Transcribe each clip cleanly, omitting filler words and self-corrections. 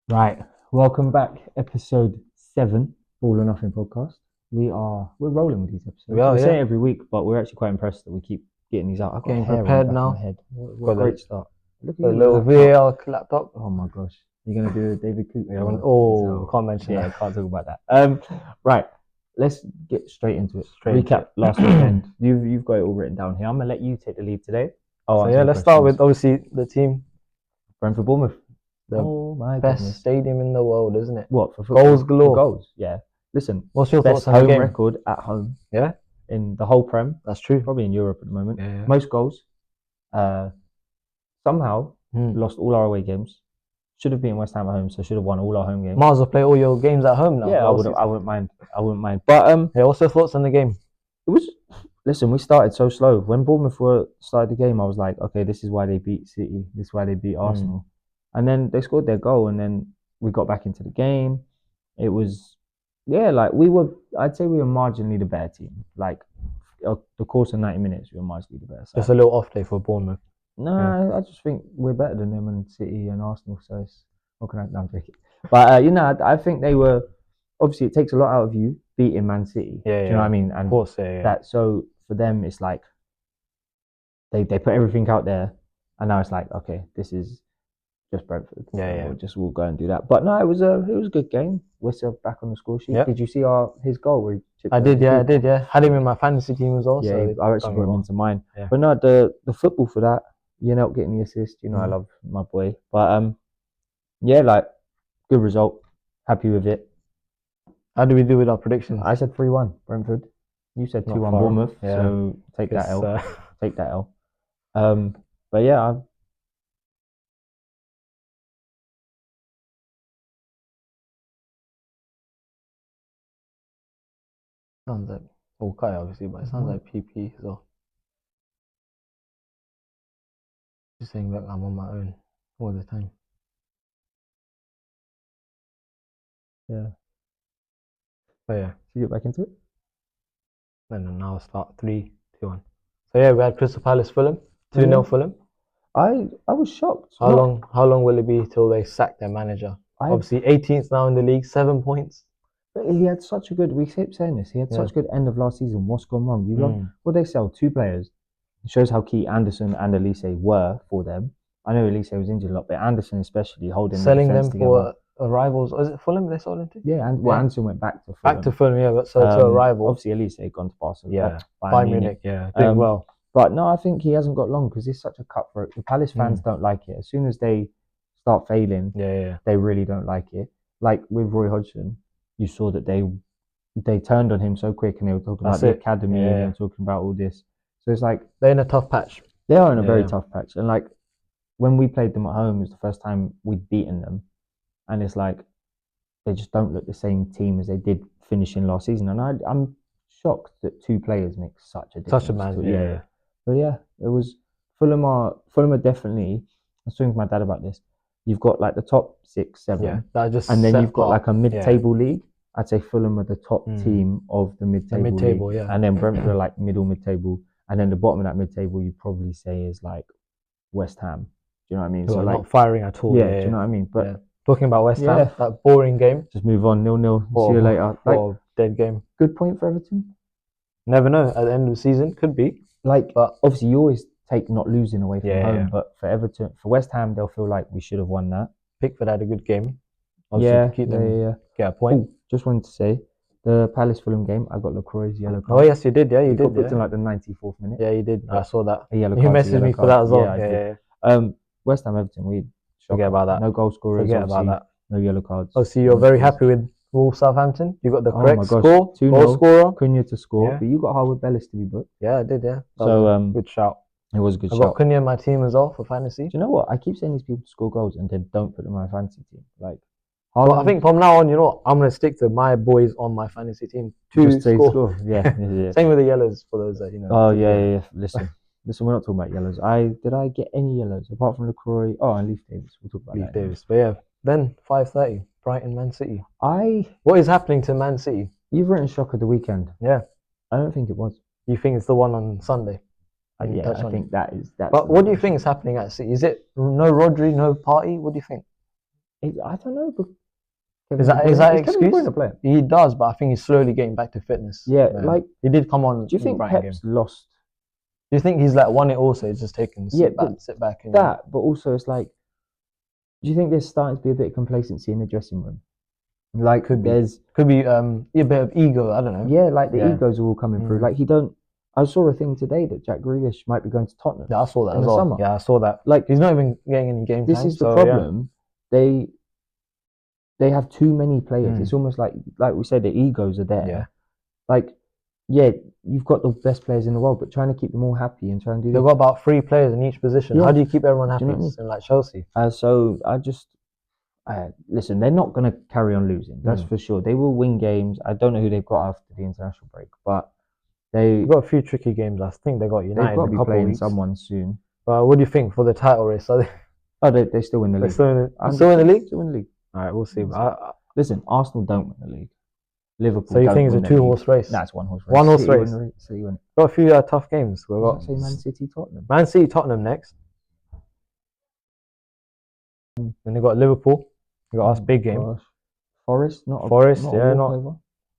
Right, welcome back. Episode 7, All or Nothing podcast. We're rolling with these episodes. We are, We say yeah. it every week, but we're actually quite impressed that we keep getting these out. I've got Getting hair on the prepared back of my now. head. What a Got great start. Look at a you with a little laptop. VAR laptop. Oh my gosh, you're gonna do a David Yeah, Cooper. oh, can't mention Yeah, that. can't talk about that. Right, let's get straight into it. Straight into Recap it. last weekend. You've got it all written down here. I'm gonna let you take the lead today. I'll So answer yeah, the let's start questions. with obviously the team, Brentford Bournemouth. the Oh my best goodness. stadium in the world, isn't it? What for football? Goals galore. For goals, yeah. Listen, What's your best thoughts on the home game? record at home Yeah, in the whole Prem, that's true. probably in Europe at the moment. Yeah. Most goals. Uh, somehow lost all our away games. Should have been West Ham at home, so should have won all our home games. Might as well play all your games at home now. Yeah, I wouldn't mind. I wouldn't mind. But Yeah, what's your thoughts on the game? it was. Listen, we started so slow. When Bournemouth started the game, I was like, okay, this is why they beat City. This is why they beat Arsenal. And then they scored their goal, and then we got back into the game. It was, yeah, like I'd say we were marginally the better team. Like, the course of 90 minutes, we were marginally the better side. Just a little off day for Bournemouth. No, Yeah. I just think we're better than them and City and Arsenal. So it's what can I? No, I'm joking. But I think they were. Obviously, it takes a lot out of you beating Man City. Yeah, Do you know what I mean? Of And course, yeah. that so for them, it's like they put everything out there, and now it's like, okay, this is just Brentford. Yeah. We'll go and do that. But no, it was a good game. We're back on the score sheet. Yeah. Did you see his goal where he chipped I over did, the yeah, I keeper? did, yeah. Had him in my fantasy team as well. Yeah, so I actually done brought him well. into mine. Yeah. But no, the football for that, you're not getting the assist. You know, I Mhm. love my boy. But yeah, like good result. Happy with it. How do we do with our predictions? I said 3-1 Brentford. You said Not 2-1 far off, Bournemouth. yeah. So take that It's, L. Take that L. But yeah, sounds like okay, obviously, but it sounds like PP as well. Just saying, look, I'm on my own all the time. yeah. But yeah, Should we get back into it? then now start 3-2-1. So yeah, we had Crystal Palace Fulham, 2-0 Yeah. Fulham. I was shocked. How long will it be till they sack their manager? Obviously 18th now in the league, 7 points. But he had such a good. We keep saying this. He had such a good end of last season. What's gone wrong? Well, they sell 2 players. It shows how key Anderson and Elise were for them. I know Elise was injured a lot, but Anderson especially holding Selling the them together. for rivals. Was it Fulham they sold into? Yeah, and Anderson went back to Fulham. Back to Fulham, yeah, but so to a rival. Obviously, Elise had gone to Barcelona. Yeah, Bayern Munich, yeah, doing well. But no, I think he hasn't got long because it's such a cutthroat. The Palace fans don't like it. As soon as they start failing, they really don't like it. Like with Roy Hodgson, you saw that they turned on him so quick, and they were talking about the academy and they were talking about all this. So it's like they're in a tough patch. They are in a very tough patch, and like when we played them at home, it was the first time we'd beaten them, and it's like they just don't look the same team as they did finishing last season. And I'm shocked that 2 players make such a difference. Such a man, yeah. But yeah, it was Fulham are definitely. I was talking to my dad about this. You've got like the top 6, 7, and then you've got like a mid-table league. I'd say Fulham are the top team of the mid-table league, and then Brentford are like middle mid-table, and then the bottom of that mid-table you'd probably say is like West Ham. Do you know what I mean? So like not firing at all. Yeah, do you know what I mean? But talking about West Ham, that boring game. Just move on, 0-0. See you later. Like dead game. Good point for Everton. Never know. At the end of the season, could be. But obviously, you always take not losing away from home. But for Everton, for West Ham, they'll feel like we should have won that. Pickford had a good game. Obviously, keep them get a point. Ooh, just wanted to say, the Palace Fulham game, I got Lacroix's yellow card. Oh yes, you did. Yeah, you did. Booked in like the 94th minute. Yeah, you did. I saw that. A yellow you card. messaged me for that as well. Yeah. West Ham Everton, we forget about that. No goal scorers. Forget about that. No yellow cards. Oh, so you're very happy with Southampton? You got the correct score, 2-0, goal scorer. Cunha to score, but you got Harwood Bellis to be booked. Yeah, I did. Yeah. So good shout. It was a good shout. I got Cunha in my team as well for fantasy. Do you know what? I keep saying these people score goals and then don't put them in my fantasy team. Like, well, I think from now on, you know what? I'm gonna stick to my boys on my fantasy team to just score. Yeah. Same with the yellows for those that you know. Oh yeah. Listen, we're not talking about yellows. Did I get any yellows apart from LaCroix? Oh, and Leaf Davis. We'll talk about Leaf Davis. But yeah, then 5:30, Brighton, Man City. What is happening to Man City? You've written shock of the weekend. Yeah. I don't think it was. You think it's the one on Sunday? Yeah, I think that's. But what do you think is happening at City? Is it no Rodri, no party? What do you think? I don't know. But Is that an excuse? Kevin De Bruyne a player? He does, but I think he's slowly getting back to fitness. Yeah, like he did come on. Do you think Pep's lost? Do you think he's like won it also? He's just taken sit back. And, that, but also it's like, do you think there's starting to be a bit of complacency in the dressing room? Like could be a bit of ego. I don't know. Yeah, like the egos are all coming through. Like I saw a thing today that Jack Grealish might be going to Tottenham. Yeah, I saw that in the summer. Yeah, I saw that. Like he's not even getting any game time. This is the problem. Yeah. They have too many players. It's almost like we said, the egos are there. Yeah. Like, yeah, you've got the best players in the world, but trying to keep them all happy and trying to do. They've got about 3 players in each position. Yeah. How do you keep everyone happy? Like Chelsea. So I just listen. They're not going to carry on losing. That's for sure. They will win games. I don't know who they've got after the international break, but they've got a few tricky games. I think they got United. They've got to be playing someone soon. What do you think for the title race? Are they... Oh, they still win the league. Still in the league. Still win the league. All right, we'll see. Listen, Arsenal don't win the league. Liverpool. So you think it's a 2-horse race? That's 1-horse race. 1-horse race. City win. Got a few tough games. We've got Man City, Tottenham. Man City, Tottenham next. Then they got Liverpool. We got us big game. Gosh. Forest, not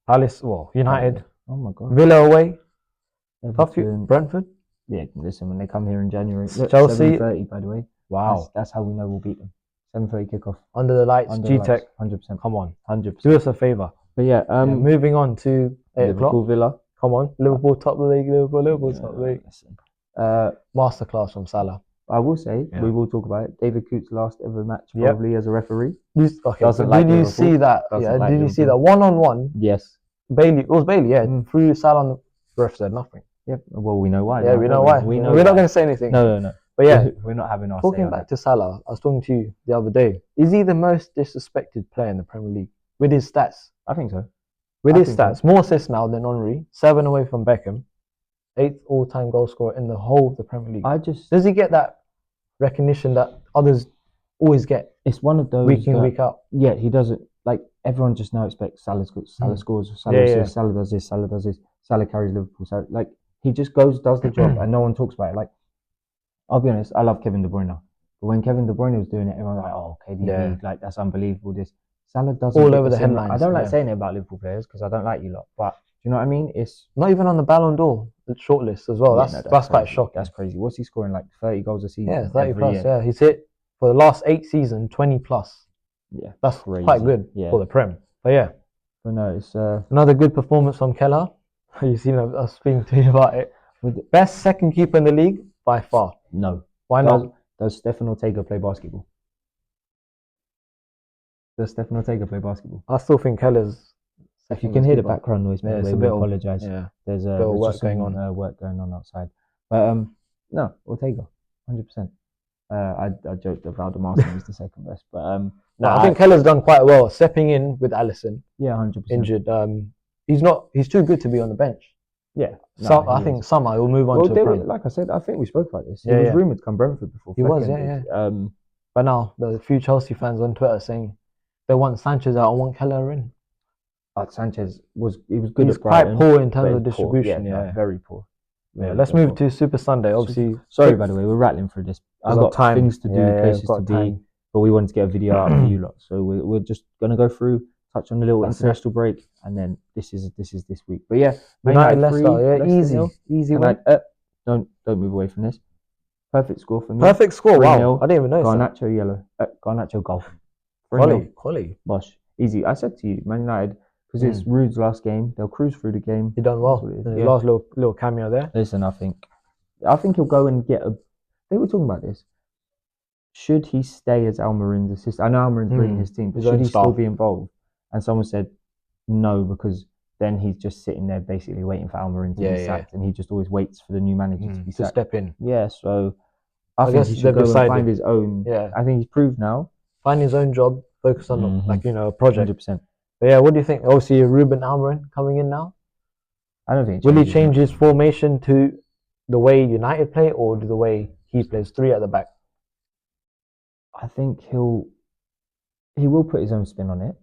Palace. Well, United. Oh my god. Villa away. Brentford. Yeah, listen, when they come here in January. Chelsea. 7:30, by the way. Wow. That's how we know we'll beat them. 7:30 kickoff. Under the lights. G-Tech. 100%. Come on. 100%. Do us a favour. But yeah, moving on to 8 Liverpool o'clock. Villa. Come on. Liverpool top of the league. Liverpool top of the league. Listen. Masterclass from Salah. I will say, we will talk about it. David Coote's last ever match, probably as a referee. Did you see that? Yeah, did you see that 1-on-1? Yes. It was Bailey, yeah. Through Salah, and the ref said nothing. Yep. Well, we know why. Yeah, we know why. We're not going to say anything. No. But yeah, we're not having our talking back to Salah, I was talking to you the other day. Is he the most disrespected player in the Premier League with his stats? I think so. With his stats, more assists now than Henry, 7 away from Beckham, 8th all-time goal scorer in the whole of the Premier League. Does he get that recognition that others always get? It's one of those week in, week out. Yeah, he doesn't. Like, everyone just now expects Salah scores, Salah assists, Salah does this, Salah does this, Salah carries Liverpool. So, like, he just does the job, and no one talks about it. Like, I'll be honest, I love Kevin De Bruyne, but when Kevin De Bruyne was doing it, everyone was like, "Oh, KDB, like that's unbelievable." This Salah doesn't all over the headlines. I don't like saying it about Liverpool players because I don't like you lot, but do you know what I mean? It's not even on the Ballon d'Or shortlist as well. That's quite shocking. That's crazy. What's he scoring, like 30 goals a season? Yeah, 30 plus. Yeah, he's hit for the last 8 seasons 20 plus. Yeah, that's crazy. Quite good for the Prem. But yeah, but no, it's another good performance from Keller. You seen us speaking to you about it. Best second keeper in the league by far. No. Why not? Does Stefan Ortega play basketball? I still think Keller's. If you can hear the background noise, by the way, we apologise. Yeah, there's work going on. Work going on outside. But no, Ortega, 100%. I joked about the Martin was the second best, but I think Keller's done quite well stepping in with Alisson. Yeah, 100%. Injured. He's too good to be on the bench. Yeah. I think somehow he'll move on to like I said, I think we spoke about this. He was rumoured to come Brentford before. He was, yeah. But now there's a few Chelsea fans on Twitter saying they want Sanchez out and want Keller in. Sanchez was good. He's quite poor in terms of distribution. Yeah, very poor. Yeah, let's move to Super Sunday. Obviously, sorry by the way, we're rattling through this. I've got things to do, places to be, but we wanted to get a video out for you lot, so we're just gonna go through, touch on a little international break, and then this is this week. But yeah, United Leicester, easy win. Don't move away from this. Perfect score for me. Perfect score. Wow, I didn't even know. Garnacho yellow. Garnacho goal. Quality. Bosh. Easy. I said to you, Man United, because it's Rude's last game. They'll cruise through the game. He done well. His last little cameo there. Listen, I think he'll go and get a. They were talking about this. Should he stay as Almarin's assistant? I know Almarin's bringing his team, but should he still be involved? And someone said no, because then he's just sitting there basically waiting for Almarin to be sacked, and he just always waits for the new manager to be sacked. To step in. Yeah, so I think he should go and find his own. Yeah, I think he's proved now. Find his own job. Focus on a project. 100%. But yeah, what do you think? Obviously, Ruben Amorim coming in now. I don't think. Will he change his formation to the way United play, or the way he plays 3 at the back? I think he will put his own spin on it,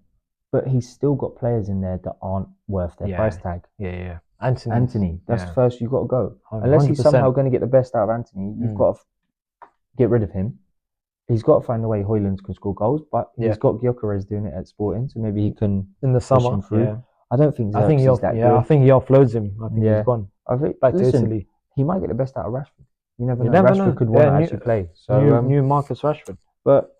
but he's still got players in there that aren't worth their price tag. Yeah. Anthony, that's the first you've got to go. 100%. Unless he's somehow going to get the best out of Anthony, you've got to get rid of him. he's got to find a way Højlund can score goals, but he's got Gyökeres doing it at Sporting, so maybe he can in the push summer. him through. Yeah. I don't think Xerxes that good. I think he offloads him. I think he's gone. I think back to Italy. He might get the best out of Rashford. You never know. Rashford could want to actually play. So new Marcus Rashford. But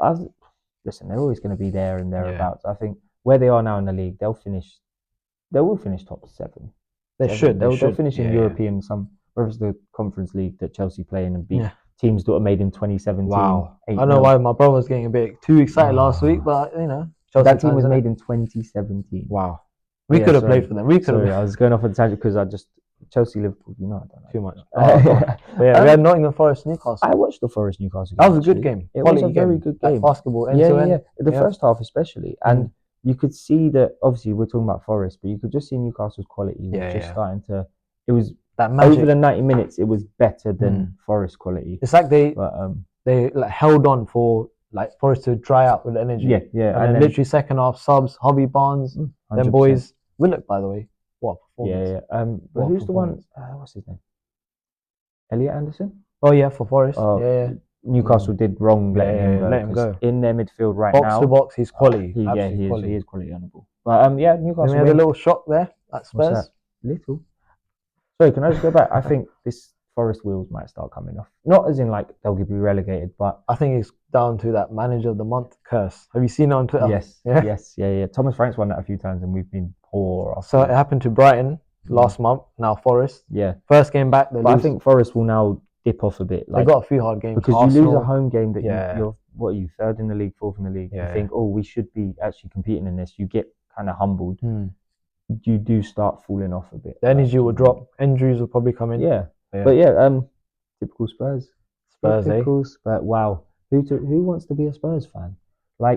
listen, they're always going to be there and thereabouts. I think where they are now in the league, they will finish top 7. They'll finish in European whether it's the Conference League that Chelsea play in and beat teams that were made in 2017. Wow. I don't know why my brother was getting a bit too excited last week, but Chelsea that team was made in 2017. Wow. We could have played for them. I was going off on the tangent because Chelsea, Liverpool, I don't know. Too much. We had Nottingham Forest, Newcastle. I watched the Forest Newcastle game. That was a good game. It was a very good game. Basketball, end to end. The first half especially. And you could see that, obviously, we're talking about Forest, but you could just see Newcastle's quality was just starting to... It was... That magic. Over the 90 minutes, it was better than Forest quality. It's like they held on for Forest to dry out with energy. Yeah. And then literally second half subs, Hobby Barnes, 100%. Them boys. Willock, by the way. What performance? But who's the one? What's his name? Elliot Anderson. Oh yeah, for Forest. Newcastle did wrong letting him go. In their midfield right now. Box to box, he's quality. He is quality on the ball. But Newcastle. We had a little shock there at Spurs. Little. Sorry, can I just go back? I think this Forest wheels might start coming off. Not as in they'll be relegated, but I think it's down to that manager of the month curse. Have you seen it on Twitter? Yes. Thomas Frank's won that a few times, and we've been poor. So it happened to Brighton last month. Now Forest. Yeah. First game back. I think Forest will now dip off a bit. They got a few hard games because Arsenal, you lose a home game that you're what are you, 3rd in the league, 4th in the league. You think, we should be actually competing in this. You get kind of humbled. You do start falling off a bit. The energy will drop. Injuries will probably come in. But typical Spurs. Spurs, but wow, who wants to be a Spurs fan?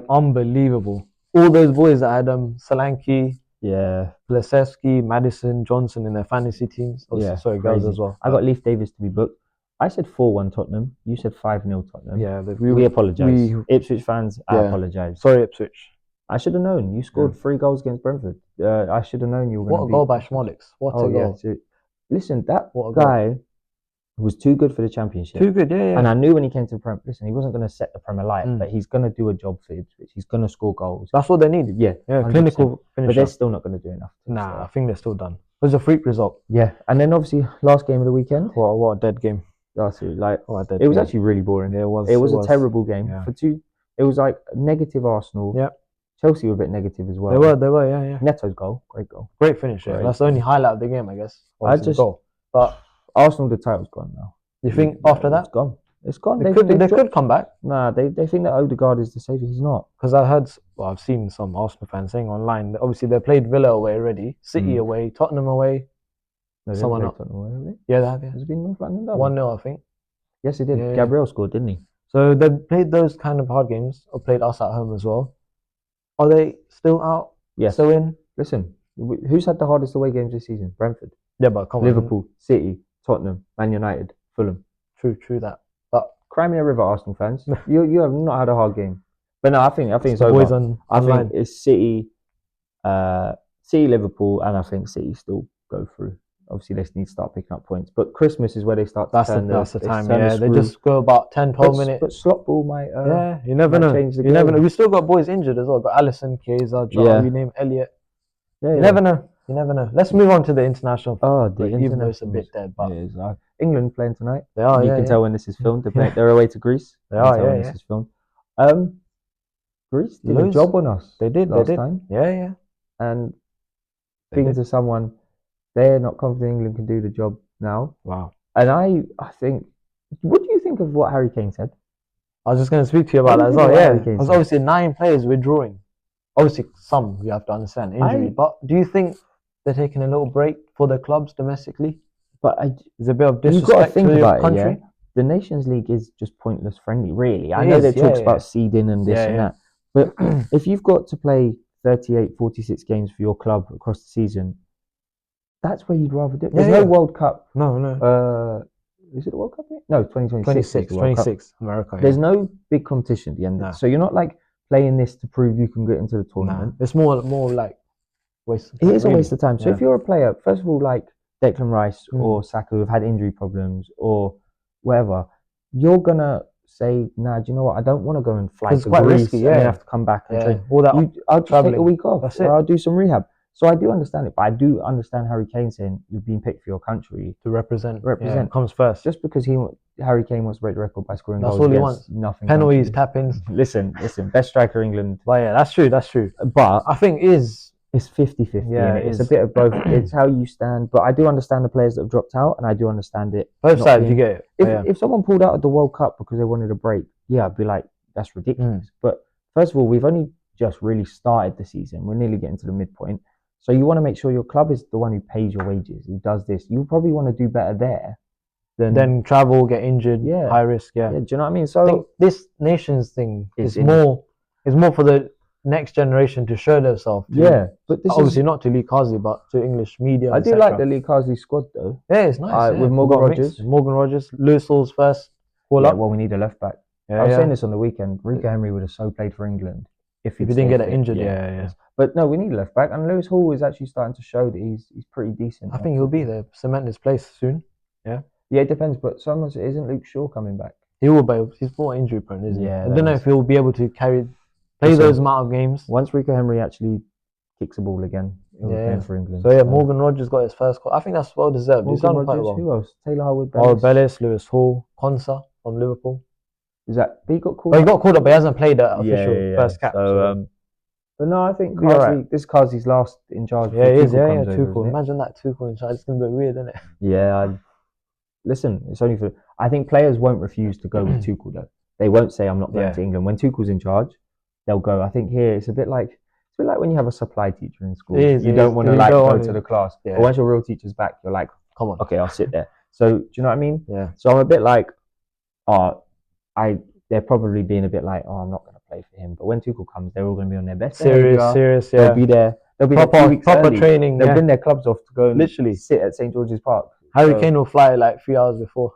Unbelievable. All those boys that had Solanke, Blasevsky, Maddison, Johnson in their fantasy teams. Sorry, girls as well. I got Leif Davis to be booked. I said 4-1 Tottenham. You said 5-0 Tottenham. Yeah, we apologise. Ipswich fans, I apologise. Sorry, Ipswich. I should have known. You scored 3 goals against Brentford. I should have known you were going to What a goal by Schmolix. What a goal. Yeah. Listen, that guy was too good for the Championship. Too good, yeah. And I knew when he came to the Premier, listen, he wasn't going to set the Premier light, but he's going to do a job for Ipswich. He's going to score goals. That's what they needed. Yeah, clinical finisher. But they're still not going to do enough. I think they're still done. It was a freak result. Yeah, and then obviously last game of the weekend. What a dead game. It was actually really boring. Yeah, it was a terrible game. Yeah. It was negative Arsenal. Yeah. Chelsea were a bit negative as well. They were, yeah. Neto's goal, great goal. Great finish, yeah. That's the only highlight of the game, I guess. Goal. But Arsenal, the title's gone now. You think after that? It's gone. They could come back. Nah, they think that Odegaard is the saviour. He's not. Because I've seen some Arsenal fans saying online that obviously they played Villa away already, City away, Tottenham away. No, someone else. Tottenham away, have they? Yeah, they have. Yeah. Has it been North London? 1-0, I think. Yes, it did. Yeah, Gabriel scored, didn't he? So they played those kind of hard games, or played us at home as well. Are they still out? Yes. Still in? Listen, who's had the hardest away games this season? Brentford. Yeah, but come on. Liverpool, City, Tottenham, Man United, Fulham. True that. But Crimea River Arsenal fans, you have not had a hard game. But no, I think it's over. Boys I think it's City, Liverpool, and I think City still go through. Obviously, they need to start picking up points. But Christmas is where they start. That's the time. Yeah, they just go about 10-12 minutes. But slot ball might. You never know. You never know. We still got boys injured as well. Got Alisson, Chiesa, John. You name Elliot. You never know. You never know. Let's move on to the international. Even though it's a bit dead, but England playing tonight. They are. You can tell when this is filmed. They're away to Greece. They are. When this is filmed. Greece did a job on us. They did last time. Yeah. And speaking to someone, they're not confident England can do the job now. Wow. And I think, what do you think of what Harry Kane said? I was just going to speak to you about that as well. Yeah, because obviously 9 players withdrawing. Obviously, some we have to understand injury. But do you think they're taking a little break for their clubs domestically? But there's a bit of disrespect to your country. The Nations League is just pointless friendly, really. I know they talk about seeding and this and that. But if you've got to play 38, 46 games for your club across the season, that's where you'd rather do it. There's no World Cup. No. Is it the World Cup yet? No, 2026. 26, America. There's no big competition at the end. So you're not playing this to prove you can get into the tournament. It's more like waste of time. It is a waste of time. So if you're a player, first of all, like Declan Rice or Saka who've had injury problems or whatever, you're gonna say, nah, do you know what? I don't want to go and fly to it's quite Greece risky, and then have to come back and train. All that I'll just traveling. take a week off. That's it. I'll do some rehab. So I do understand it, but I do understand Harry Kane saying you've been picked for your country to represent. Represent comes first. Just because Harry Kane wants to break the record by scoring That's goals. all he wants. Nothing. Penalties, tap-ins. Listen, best striker England. But yeah, that's true. But I think it's 50-50. Yeah, it's a bit of both. It's how you stand. But I do understand the players that have dropped out, and I do understand it. Both sides, you get it. If someone pulled out of the World Cup because they wanted a break, yeah, I'd be like, that's ridiculous. But first of all, we've only just really started the season. We're nearly getting to the midpoint. So you want to make sure your club is the one who pays your wages, who does this. You probably want to do better there than travel, get injured, high risk. Yeah. Do you know what I mean? So I think this nations thing is more for the next generation to show themselves. But this obviously not to Lee Carsley, but to English media. I do like the Lee Carsley squad though. Yeah, it's nice. With Morgan Rogers, Lewis Hall's first call up. Well, we need a left back. I was saying this on the weekend. Rico Henry would have so played for England if he didn't get injured. Yeah. But no, we need a left back, and Lewis Hall is actually starting to show that he's pretty decent. I think he'll be there, cement his place soon. Yeah, it depends. But isn't Luke Shaw coming back? He will, but he's more injury prone, isn't he? Yeah, I don't know if he'll be able to play those amount of games. Once Rico Henry actually kicks the ball again, he'll be playing for England. So Morgan Rogers got his first call. I think that's well deserved. He's done quite well. Who else? Taylor Harwood-Bellis, Lewis Hall, Konsa from Liverpool. Is that he got called? He got called up, but he hasn't played the official first cap. But no, I think this is Carsley's last in charge. Yeah, he is. Tuchel. Imagine that Tuchel in charge. It's gonna be weird, isn't it? Yeah. Listen, it's only for. I think players won't refuse to go with Tuchel though. They won't say I'm not going to England. When Tuchel's in charge, they'll go. I think here it's a bit like when you have a supply teacher in school. You don't want to go to the class. Yeah. But once your real teacher's back, you're like, come on, okay, I'll sit there. So do you know what I mean? Yeah. So I'm a bit like, they're probably being a bit like, I'm not going to play for him. But when Tuchel comes, they're all going to be on their best serious. Yeah. They'll be there. They'll be proper early. Training. They'll bring their clubs off to go and literally sit at St George's Park. Harry Kane will fly like 3 hours before.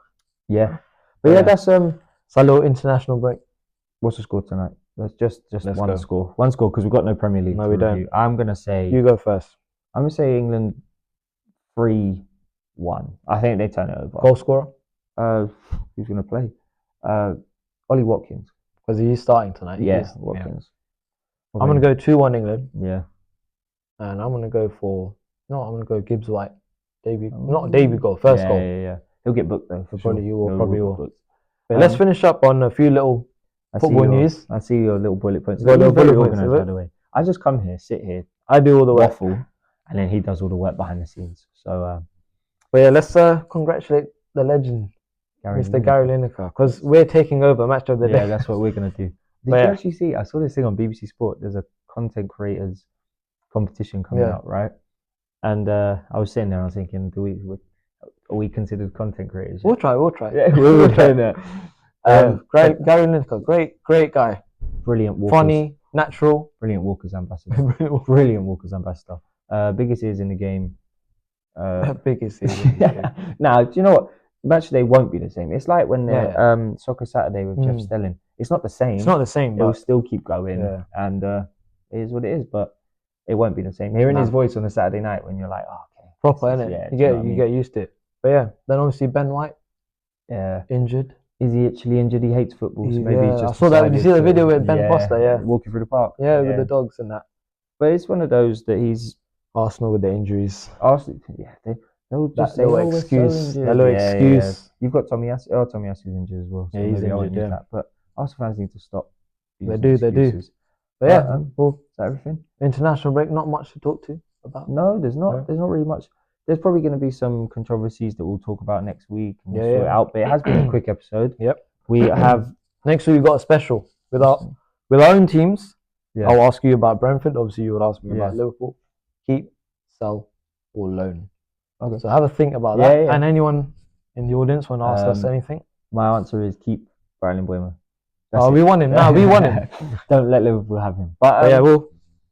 Yeah. But that's it's a little international break. What's the score tonight? Let's just one score. One score because we've got no Premier League. No, we don't. I'm gonna say you go first. I'm gonna say England 3-1. I think they turn it over. Goal scorer? Who's gonna play? Ollie Watkins. Because he's starting tonight. Yeah, Watkins. I'm gonna go 2-1 England. Yeah. And I'm gonna go Gibbs White. Not debut goal, first goal. Yeah. He'll get booked though. Probably will. But let's finish up on a few little football news. I see your little bullet points. Got little bullet points, by the way. I just come here, sit here. I do all the work. Waffle, and then he does all the work behind the scenes. So, but yeah, let's congratulate the legend, Mr. Gary Lineker, because we're taking over match of the day. Yeah, that's what we're gonna do. Did you actually see? I saw this thing on BBC Sport. There's a content creators competition coming out, right? And I was sitting there, I was thinking, are we considered content creators? We'll try. Yeah, we'll try that. Gary Lineker, great guy. Brilliant Walkers. Funny, natural. Brilliant Walkers ambassador. Brilliant Walkers ambassadder. Biggest ears in the game. Biggest ears. Now, do you know what? Match day won't be the same. It's like when Soccer Saturday with Jeff Stelling. It's not the same. It's not the same. It will still keep going, and it is what it is. But it won't be the same. Hearing his voice on a Saturday night when you're like, okay, proper, innit? Yeah, you get used to it. But yeah, then obviously Ben White. Yeah. Injured. Is he actually injured? He hates football, so maybe he's just. I saw that. Did you see the video with Ben Foster? Yeah. Walking through the park. Yeah, with the dogs and that. But it's one of those that he's. Arsenal with the injuries. Arsenal, they'll just say, little excuse. That little excuse. Yeah. You've got Tommy Asu. Oh, Tommy Asu's injured as well. So he's injured. That. But Arsenal fans need to stop. They do. But yeah, well, is that everything? International break. Not much to talk to about. No, there's not. No. There's not really much. There's probably going to be some controversies that we'll talk about next week. And we'll sort it out. But it has been a quick episode. Yep. We have next week. We've got a special with our own teams. Yeah. I'll ask you about Brentford. Obviously, you would ask me about Liverpool. Keep, sell, or loan. Okay. So have a think about that. Yeah. And anyone in the audience want to ask us anything? My answer is keep Bryan Mbeumo. We want him now. We want him. Don't let Liverpool have him. But yeah, we'll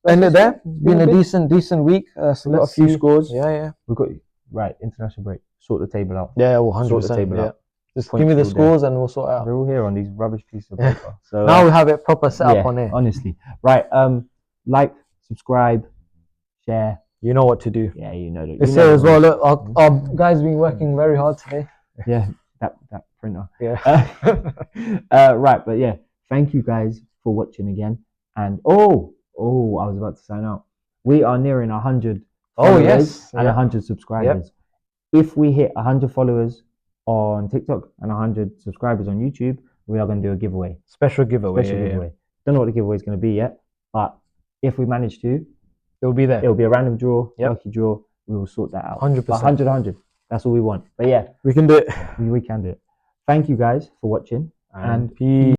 end it there. It's been a decent week. So we've got a few scores. Yeah. We've got international break. Sort the table out. Yeah, 100%. Sort the table out. Just give me the scores and we'll sort it out. They're all here on these rubbish pieces of paper. So now we have it proper set up on here. Honestly, right. Like, subscribe, share. You know what to do. Yeah, you know that. It's here as well. Look, our guys been working very hard today. Yeah, that printer. Yeah. Right, but yeah, thank you guys for watching again. And I was about to sign out. We are nearing 100 followers and 100 subscribers. If we hit 100 followers on TikTok and 100 subscribers on YouTube, we are going to do a giveaway. Special giveaway. Don't know what the giveaway is going to be yet, but if we manage to, it will be there. It will be a random draw, lucky draw. We will sort that out. 100%. 100. That's all we want. But yeah, we can do it. We can do it. Thank you guys for watching. And peace.